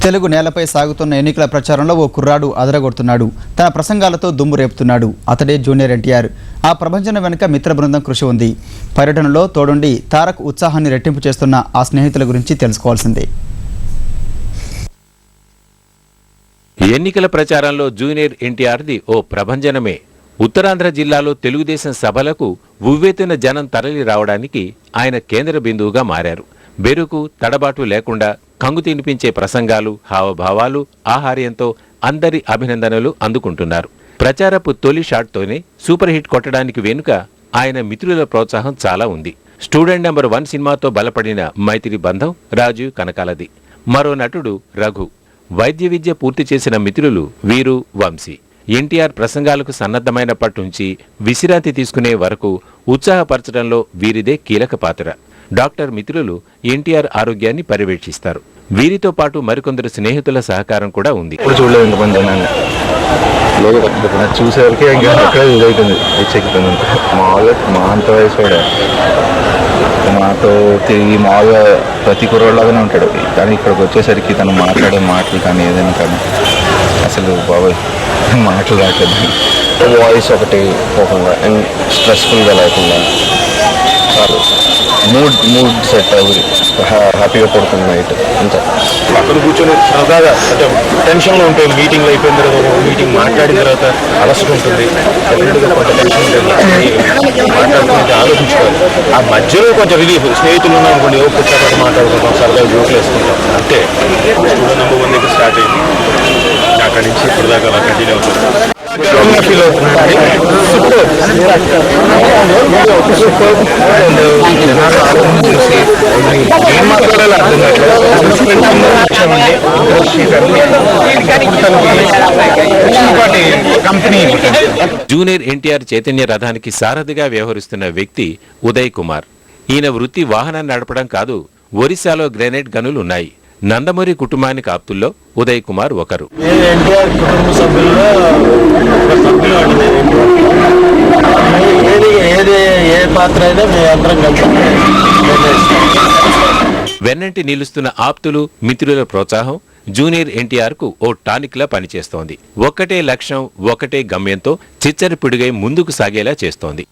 తెలుగు నేలపై సాగుతున్న ఎన్నికల ప్రచారంలో ఓ కుర్రాడు అదరగొడుతున్నాడు. తన ప్రసంగాలతో దుమ్ము రేపుతున్నాడు. అతడే జూనియర్ ఎన్టీఆర్. ఆ ప్రభంజనం వెనుక మిత్ర బృందం కృషి ఉంది. పర్యటనలో తోడుండి తారక్ ఉత్సాహాన్ని రెట్టింపు చేస్తున్న ఆ స్నేహితుల గురించి తెలుసుకోవాల్సిందే. ఎన్నికల ప్రచారంలో జూనియర్ ఎన్టీఆర్ది ఓ ప్రభంజనమే. ఉత్తరాంధ్ర జిల్లాలో తెలుగుదేశం సభలకు ఉవ్వెత్తున జనం తరలి రావడానికి ఆయన కేంద్ర బిందువుగా మారారు. బెరుకు తడబాటు లేకుండా కంగు తినిపించే ప్రసంగాలు, హావభావాలు, ఆహార్యంతో అందరి అభినందనలు అందుకుంటున్నారు. ప్రచారపు తొలి షాట్తోనే సూపర్ హిట్ కొట్టడానికి వెనుక ఆయన మిత్రుల ప్రోత్సాహం చాలా ఉంది. స్టూడెంట్ నెంబర్ 1 సినిమాతో బలపడిన మైత్రి బంధం రాజీవ్ కనకాలది. మరో నటుడు రఘు. వైద్య విద్య పూర్తి చేసిన మిత్రులు వీరు, వంశీ. ఎన్టీఆర్ ప్రసంగాలకు సన్నద్ధమైనప్పటి నుంచి విశ్రాంతి తీసుకునే వరకు ఉత్సాహపరచడంలో వీరిదే కీలక పాత్ర. డాక్టర్ మిత్రులు ఎన్టీఆర్ ఆరోగ్యాన్ని పర్యవేక్షిస్తారు. వీరితో పాటు మరికొందరు స్నేహితుల సహకారం కూడా ఉంది. చూసేవరకే ఇదవుతుంది, హెచ్చెక్కుతుంది. మామూలుగా మా అంత వయసు కూడా మాతో తిరిగి మామూలుగా ప్రతి కుర్రోళ్ళగానే ఉంటాడు. కానీ ఇక్కడికి వచ్చేసరికి తను మాట్లాడే మాటలు కానీ ఏదైనా కానీ అసలు బాబాయ్ మాటలు రావట్లేదు. వాయిస్ ఒకటి పోకుండా అండ్ స్ట్రెస్ఫుల్గా లేకుండా మూడ్ సెట్ అవి హ్యాపీగా పడుతుంది నైట్ అంతే. అక్కడ కూర్చొని సరదాగా అంటే టెన్షన్లో ఉంటాయి. మీటింగ్లు అయిపోయిన తర్వాత మీటింగ్ మాట్లాడిన తర్వాత అలసట ఉంటుంది, కొంత టెన్షన్ ఉంటుంది, మాట్లాడుకుంటే ఆలోచించుకోవాలి. ఆ మధ్యలో కొంచెం రిలీఫ్. స్నేహితులు ఉన్నాం అనుకోండి, ఏవో పుస్తకాలు మాట్లాడుకుంటాం, సరదాగా జోకులు వేసుకుంటాం అంతే. స్టూడెంట్ నెంబర్ 1 దగ్గర స్టార్ట్ అయింది. అక్కడి నుంచి ఇప్పటిదాకా అలా కంటిన్యూ అవుతుంది. ఫీల్ అవుతుందండి. ఏం మాట్లాడాలి అర్థం కంపెనీ. జూనియర్ ఎన్టీఆర్ చైతన్య రథానికి సారథిగా వ్యవహరిస్తున్న వ్యక్తి ఉదయ్ కుమార్. ఈయన వృత్తి వాహనాన్ని నడపడం కాదు, ఒరిస్సాలో గ్రెనేడ్ గనులు ఉన్నాయి. నందమూరి కుటుంబానికి ఆప్తుల్లో ఉదయ్ కుమార్ ఒకరు. ఎన్టీఆర్ కుటుంబ సభ్యుల్లో ఒక సభ్యులు అండి. ఏ పాత్ర అయినా మేము అందరం కలిసి వెన్నంటి నిలుస్తున్న ఆప్తులు, మిత్రుల ప్రోత్సాహం జూనియర్ ఎన్టీఆర్ కు ఓ టానిక్ లా పనిచేస్తోంది. ఒక్కటే లక్ష్యం, ఒకటే గమ్యంతో చిచ్చరి పిడుగై ముందుకు సాగేలా చేస్తోంది.